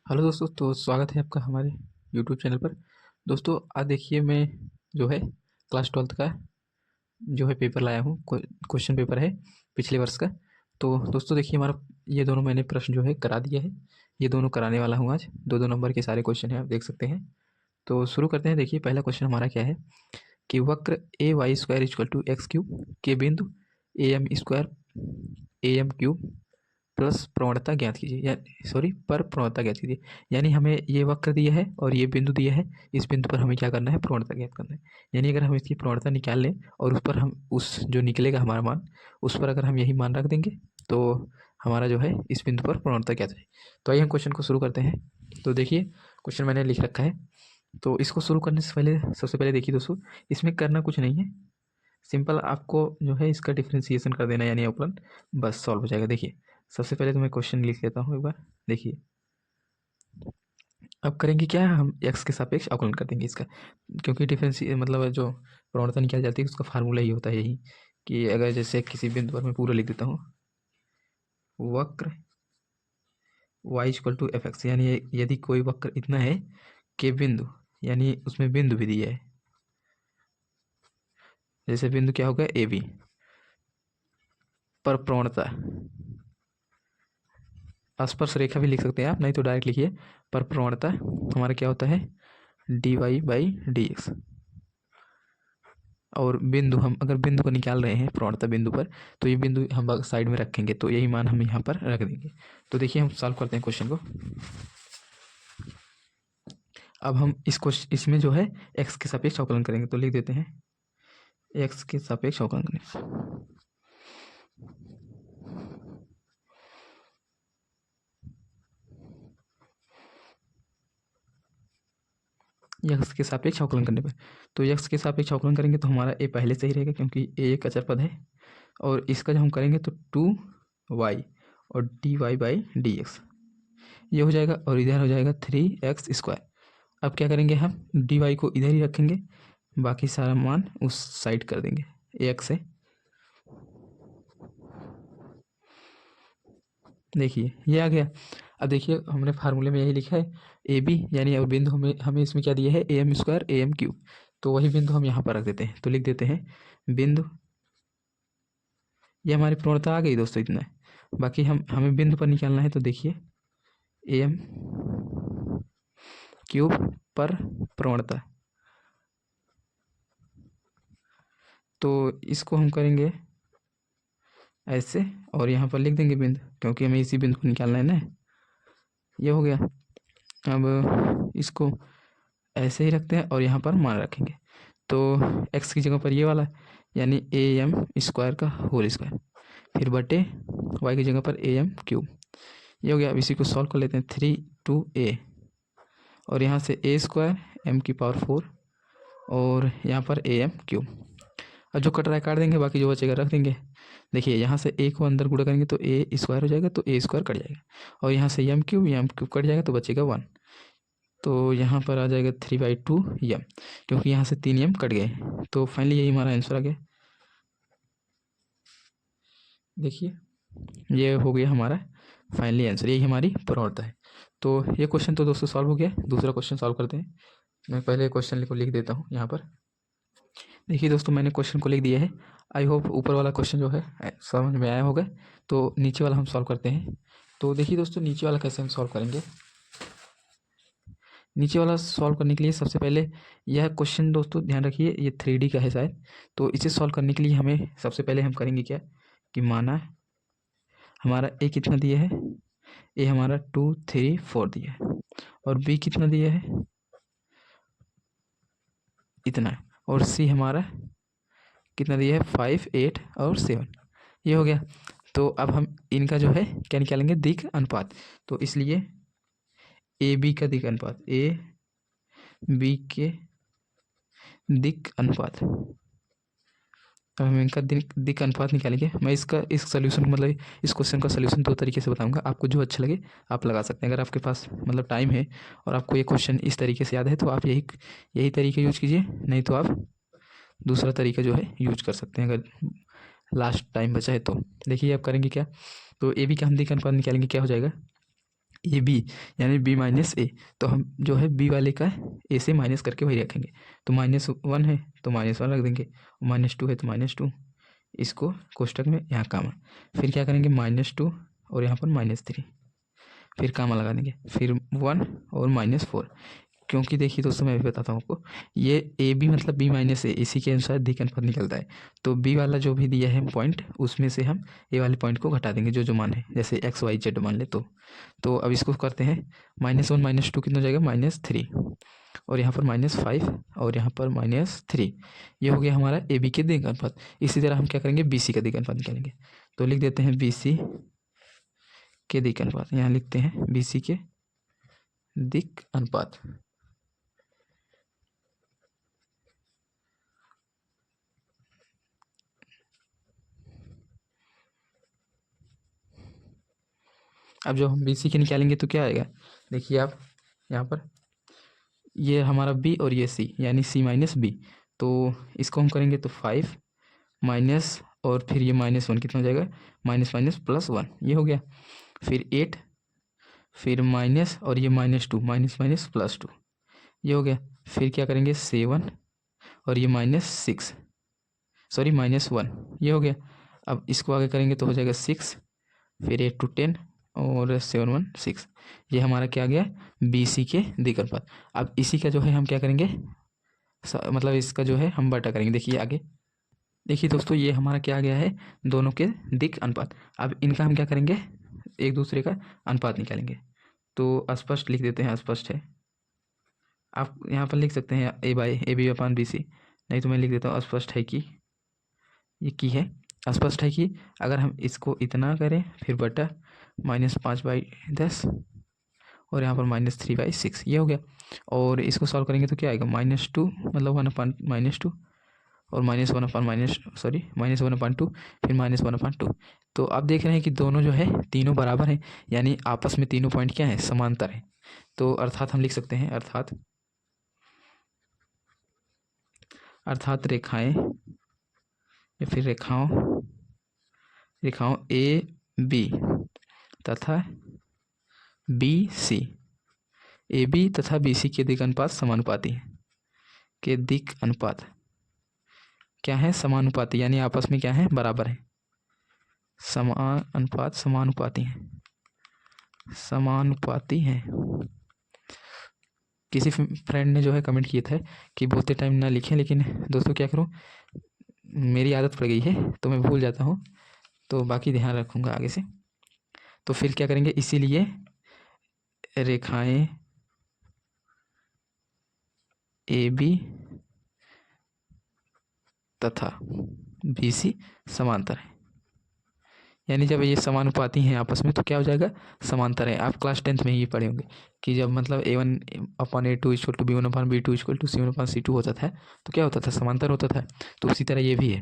Hello दोस्तों, तो स्वागत है आपका हमारे यूट्यूब चैनल पर। दोस्तों आज देखिए, मैं जो है क्लास 12th का जो है पेपर लाया हूँ। क्वेश्चन पेपर है पिछले वर्ष का। तो दोस्तों देखिए, हमारा ये दोनों मैंने प्रश्न जो है करा दिया है। ये दोनों कराने वाला हूँ आज। दो दो नंबर के सारे क्वेश्चन हैं, आप देख सकते हैं। तो शुरू करते हैं। देखिए पहला क्वेश्चन हमारा क्या है कि वक्र a y square equal to x cube के बिंदु a M square A M cube plus प्रवणता ज्ञात कीजिए, या सॉरी पर प्रवणता ज्ञात कीजिए। यानी हमें ये वक्र दिया है और ये बिंदु दिया है। इस बिंदु पर हमें क्या करना है, प्रवणता ज्ञात करना है। यानी अगर हम इसकी प्रवणता निकाल लें और उस पर हम उस जो निकलेगा हमारा मान, उस पर अगर हम यही मान रख देंगे तो हमारा जो है इस बिंदु पर प्रवणता ज्ञात है। तो आइए हम क्वेश्चन को शुरू करते हैं। तो देखिए क्वेश्चन मैंने लिख रखा है। तो इसको शुरू करने से पहले सबसे पहले देखिए दोस्तों, इसमें करना कुछ नहीं है। सिंपल आपको जो है इसका डिफरेंशिएशन कर देना, यानी अवकलन, बस सॉल्व हो जाएगा। देखिए सबसे पहले तो मैं क्वेश्चन लिख लेता हूँ एक बार। देखिए अब करेंगे क्या, हम एक्स के सापेक्ष अवकलन कर देंगे इसका। क्योंकि डिफरेंस मतलब जो प्रवणता निकाली जाती है उसका फार्मूला ही होता है यही, कि अगर जैसे किसी बिंदु पर मैं पूरा लिख देता हूँ, वक्र y equal to F X, यानी यदि कोई वक्र इतना है कि बिंदु, यानी उसमें बिंदु भी दिया है। जैसे बिंदु क्या होगा, ए बी पर प्रवणता, स्पर्श रेखा भी लिख सकते हैं आप, नहीं तो डायरेक्ट लिखिए। पर प्रवणता हमारा क्या होता है, D Y by D X. और बिंदु, हम अगर बिंदु को निकाल रहे हैं प्रवणता बिंदु पर, तो ये बिंदु हम साइड में रखेंगे, तो यही मान हम यहाँ पर रख देंगे। तो देखिए हम सॉल्व करते हैं क्वेश्चन को। अब हम इसमें जो है एक्स के सापेक्ष अवकलन करेंगे, तो लिख देते हैं एक्स के सापेक्ष अवकलन करें। यक्स के सापेक्ष अवकलन करने पर, तो यक्स के सापेक्ष अवकलन करेंगे तो हमारा ए पहले से ही रहेगा, क्योंकि ए एक अचर पद है। और इसका जब हम करेंगे तो 2y और D Y by D X ये हो जाएगा, और इधर हो जाएगा 3x²। अब क्या करेंगे, हम डी वाई को इधर ही रखेंगे, बाकी सारा मान उस साइड कर देंगे ए एक्स से। देखिए ये आ गया। अब देखिए हमने फार्मूले में यही लिखा है ए बी, यानी अब बिंदु हमें हमें इसमें क्या दिया है, A M square A M cube. तो वही बिंदु हम यहाँ पर रख देते हैं, तो लिख देते हैं बिंदु, ये हमारी प्रवणता आ गई दोस्तों, इतना है। बाकी हमें बिंदु पर निकालना है, तो देखिए ए एम क्यूब पर प्रवणता, तो इसको हम करेंगे ऐसे और यहाँ पर लिख देंगे बिंदु, क्योंकि हमें इसी बिंदु को निकालना है ना। ये हो गया। अब इसको ऐसे ही रखते हैं और यहाँ पर मान रखेंगे, तो एक्स की जगह पर ये वाला, यानी ए एम स्क्वायर का होल स्क्वायर, फिर बटे वाई की जगह पर ए एम क्यूब। ये हो गया। अब इसी को सॉल्व कर लेते हैं, 3 2a और यहाँ से ए स्क्वायर एम की पावर 4 और यहाँ पर ए एम क्यूब। अब जो कट रहा है काट देंगे, बाकी जो बचेगा रख देंगे। देखिए यहाँ से ए को अंदर गुणा करेंगे तो ए स्क्वायर हो जाएगा, तो ए स्क्वायर कट जाएगा, और यहाँ से एम क्यूब कट जाएगा, तो बचेगा 1। तो यहाँ पर आ जाएगा 3/2 एम, क्योंकि यहाँ से 3 एम कट गए। तो फाइनली यही हमारा आंसर आ गया। देखिए ये हो गया हमारा फाइनली आंसर, यही हमारी प्रवणता है। तो ये क्वेश्चन तो दोस्तों सॉल्व हो गया। दूसरा क्वेश्चन सॉल्व करते हैं। मैं पहले क्वेश्चन को लिख देता हूँ यहाँ पर। देखिए दोस्तों मैंने क्वेश्चन को लिख दिया है। आई होप ऊपर वाला क्वेश्चन जो है समझ में आया होगा। तो नीचे वाला हम सॉल्व करते हैं। तो देखिए दोस्तों नीचे वाला कैसे हम सॉल्व करेंगे। नीचे वाला सॉल्व करने के लिए सबसे पहले यह क्वेश्चन दोस्तों ध्यान रखिए, ये 3D का है शायद। तो इसे सॉल्व करने के लिए हमें सबसे पहले हम करेंगे क्या, कि माना हमारा ए कितना दिया है, ए हमारा 2 3 4 दिया है, और बी कितना दिया है, इतना है, और सी हमारा कितना दिया है, 5 8 और 7। ये हो गया। तो अब हम इनका जो है क्या निकालेंगे, दिक् अनुपात। तो इसलिए ए बी का दिक् अनुपात, ए बी के दिक् अनुपात। अब हम इनका दिक् अनुपात निकालेंगे। मैं इसका इस सोल्यूशन मतलब इस क्वेश्चन का सोल्यूशन 2 तरीके से बताऊंगा, आपको जो अच्छा लगे आप लगा सकते हैं। अगर आपके पास मतलब टाइम है और आपको ये क्वेश्चन इस तरीके से याद है तो आप यही तरीके यूज कीजिए, नहीं तो आप दूसरा तरीका जो है यूज कर सकते हैं, अगर लास्ट टाइम बचा है तो। देखिए अब करेंगे क्या, तो ए बी का हम दिक् अनुपात निकालेंगे, क्या हो जाएगा, ए बी यानी बी माइनस ए, तो हम जो है बी वाले का ए से माइनस करके वही रखेंगे। तो -1 है तो -1 रख देंगे, -2 है तो -2, इसको कोष्टक में यहाँ कामा, फिर क्या करेंगे -2 और यहाँ पर -3, फिर कामा लगा देंगे, फिर 1 और -4। क्योंकि देखिए दोस्तों मैं भी बताता हूँ आपको, ये ए बी मतलब बी माइनस ए, इसी के अनुसार दिक अनुपात निकलता है। तो बी वाला जो भी दिया है पॉइंट, उसमें से हम ए वाले पॉइंट को घटा देंगे जो जो मान है, जैसे XYZ मान ले तो अब इसको करते हैं, -1 -2 कितना हो जाएगा -3, और यहाँ पर -5 और यहाँ पर -3, ये हो गया हमारा ए बी के दिक अनुपात। इसी तरह हम क्या करेंगे, बी सी का दिक अनुपात निकालेंगे। तो लिख देते हैं बी सी के दिक अनुपात, यहाँ लिखते हैं बी सी के दिक अनुपात। अब जब हम बी सी के निकालेंगे तो क्या आएगा, देखिए आप यहाँ पर, ये हमारा बी और ये सी यानी सी माइनस बी, तो इसको हम करेंगे तो 5 माइनस और फिर ये -1 कितना हो जाएगा, -+1 ये हो गया, फिर 8, फिर माइनस और ये -2 -+2 ये हो गया, फिर क्या करेंगे 7 और ये -6 सॉरी -1 ये हो गया। अब इसको आगे करेंगे तो हो जाएगा 6, फिर 8 to 10 और 7 1 6, ये हमारा क्या आ गया, बी सी के दिक अनुपात। अब इसी का जो है हम क्या करेंगे, मतलब इसका जो है हम बटा करेंगे। देखिए आगे, देखिए दोस्तों ये हमारा क्या आ गया है, दोनों के दिक अनुपात। अब इनका हम क्या करेंगे, एक दूसरे का अनुपात निकालेंगे। तो अस्पष्ट लिख देते हैं, अस्पष्ट है, आप यहाँ पर लिख सकते हैं A B upon B C, नहीं तो मैं लिख देता हूँ अस्पष्ट है कि, ये की है, स्पष्ट है कि अगर हम इसको इतना करें फिर बटा -5/10 और यहाँ पर -3/6 ये हो गया, और इसको सॉल्व करेंगे तो क्या आएगा, -2 मतलब 1/-2 और -1/2 फिर -1/2। तो आप देख रहे हैं कि दोनों जो है तीनों बराबर हैं, यानी आपस में तीनों पॉइंट क्या है, समांतर है। तो अर्थात हम लिख सकते हैं, अर्थात रेखाएं या फिर रेखाओं ए बी तथा बी सी, ए बी तथा बी सी के दिक अनुपात समानुपाती है, के दिक अनुपात क्या है, समानुपाती, यानी आपस में क्या है, बराबर है, समानुपाती है। किसी फ्रेंड ने जो है कमेंट किया था कि बोलते टाइम ना लिखें, लेकिन दोस्तों क्या करूं, मेरी आदत पड़ गई है तो मैं भूल जाता हूं, तो बाकी ध्यान रखूंगा आगे से। तो फिर क्या करेंगे, इसीलिए रेखाएं ए बी तथा बी सी समांतर है, यानी जब ये समानुपाती हैं आपस में तो क्या हो जाएगा, समांतर है। आप क्लास 10th में ही पढ़े होंगे कि जब मतलब A1/A2 = B1/B2 = C1/C2 होता था तो क्या होता था, समांतर होता था। तो उसी तरह ये भी है।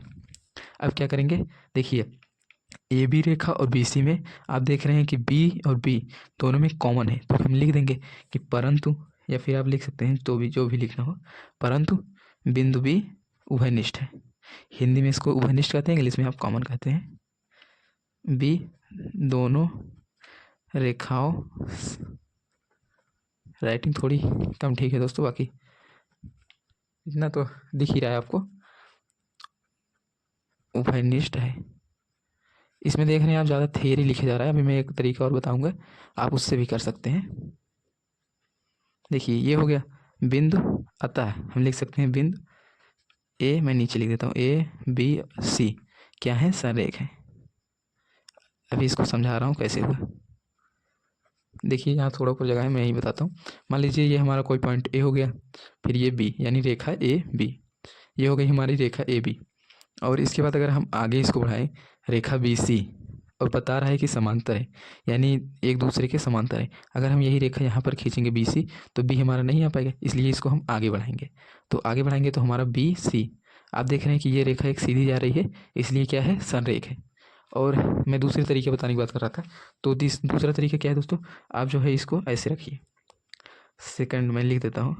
अब क्या करेंगे, देखिए ए बी रेखा और बी सी में आप देख रहे हैं कि बी और बी दोनों में कॉमन है, तो हम लिख देंगे कि परंतु, या फिर आप लिख सकते हैं तो भी जो भी लिखना हो, परंतु बिंदु बी उभयनिष्ठ है। हिंदी में इसको उभयनिष्ठ कहते हैं, इंग्लिश में आप कॉमन कहते हैं। बी दोनों रेखाओं, राइटिंग थोड़ी कम ठीक है दोस्तों, बाकी इतना तो दिख ही रहा है आपको, उभयनिष्ठ है। इसमें देख रहे हैं आप ज़्यादा थियरी लिखे जा रहा है, अभी मैं एक तरीका और बताऊंगा, आप उससे भी कर सकते हैं। देखिए ये हो गया बिंदु, अतः हम लिख सकते हैं बिंदु ए, मैं नीचे लिख देता हूँ, ए बी सी क्या है, संरेख है। अभी इसको समझा रहा हूँ कैसे हुआ। देखिए यहाँ थोड़ा ऊपर जगह है, मैं यही बताता हूँ। मान लीजिए ये हमारा कोई पॉइंट ए हो गया, फिर ये बी यानी रेखा ए बी, ये हो गई हमारी रेखा ए बी, और इसके बाद अगर हम आगे इसको बढ़ाएं रेखा बी सी, और बता रहा है कि समांतर है, यानी एक दूसरे के समांतर है। अगर हम यही रेखा यहाँ पर खींचेंगे बी सी, तो बी हमारा नहीं आ पाएगा, इसलिए इसको हम आगे बढ़ाएंगे। तो आगे बढ़ाएंगे तो हमारा बी सी, आप देख रहे हैं कि ये रेखा एक सीधी जा रही है, इसलिए क्या है, संरेख है। और मैं दूसरे तरीके बताने की बात कर रहा था, तो दूसरा तरीका क्या है दोस्तों, आप जो है इसको ऐसे रखिए, सेकंड में लिख देता हूँ,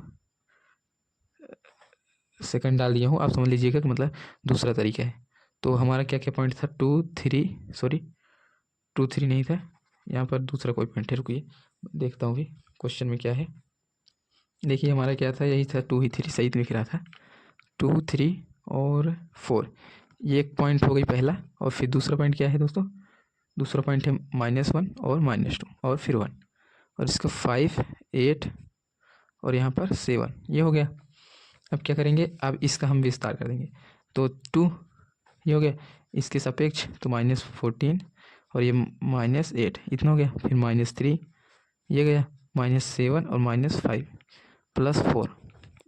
सेकंड डाल दिया हूँ, आप समझ लीजिएगा कि मतलब दूसरा तरीका है। तो हमारा क्या क्या पॉइंट था, 2 3 नहीं था, यहाँ पर दूसरा कोई पॉइंट है, रुकिए देखता हूँ भी क्वेश्चन में क्या है। देखिए हमारा क्या था, यही था 2 ही 3 सही दिख रहा था, 2 3 और 4। ये एक पॉइंट हो गई पहला। और फिर दूसरा पॉइंट क्या है दोस्तों, दूसरा पॉइंट है -1 और -2 और फिर 1, और इसका 5 8 और यहाँ पर 7 ये हो गया। अब क्या करेंगे, अब इसका हम विस्तार कर देंगे। तो 2 ये हो गया, इसके सापेक्ष तो -14 और ये -8 इतना हो गया। फिर -3 ये गया, -7 और -5 +4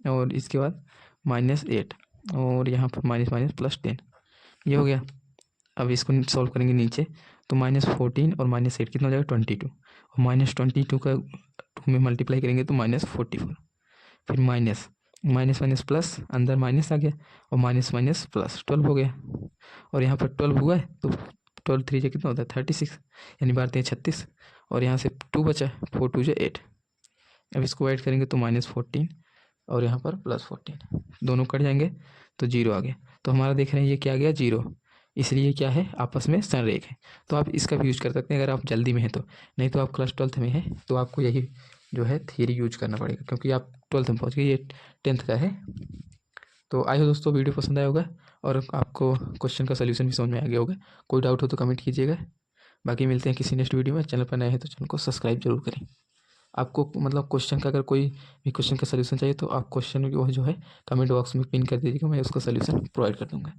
और इसके बाद -8 और यहाँ पर माइनस माइनस +10 ये हो गया। अब इसको सॉल्व करेंगे नीचे, तो -14 और -8 कितना हो जाएगा 22, और -22 का 2 में मल्टीप्लाई करेंगे तो -44। फिर माइनस माइनस माइनस प्लस, अंदर माइनस आ गया, और माइनस माइनस प्लस 12 हो गया। और यहाँ पर 12 हुआ है तो 12 3 से कितना होता है 36, यानी बारते हैं 36, और यहाँ से 2 बचा, 4 2 से 8। अब इसको ऐड करेंगे तो -14 और यहाँ पर +14, दोनों कट जाएंगे तो 0 आ गया। तो हमारा देख रहे हैं ये क्या आ गया 0, इसलिए क्या है आपस में संरेख है। तो आप इसका भी यूज कर सकते हैं अगर आप जल्दी में हैं तो, नहीं तो आप क्लास 12th में हैं तो आपको यही जो है थियरी यूज करना पड़ेगा, क्योंकि आप 12th में पहुँच गए, ये 10th का है। तो आई हो दोस्तों वीडियो पसंद आया होगा और आपको क्वेश्चन का सलूशन भी समझ में आ गया होगा। कोई डाउट हो तो कमेंट कीजिएगा। बाकी मिलते हैं किसी नेक्स्ट वीडियो में। चैनल पर नए हैं तो चैनल को सब्सक्राइब जरूर करें। आपको मतलब क्वेश्चन का अगर कोई भी क्वेश्चन का सलूशन चाहिए तो आप क्वेश्चन वो जो है कमेंट बॉक्स में पिन कर दीजिएगा, मैं उसका सलूशन प्रोवाइड कर दूँगा।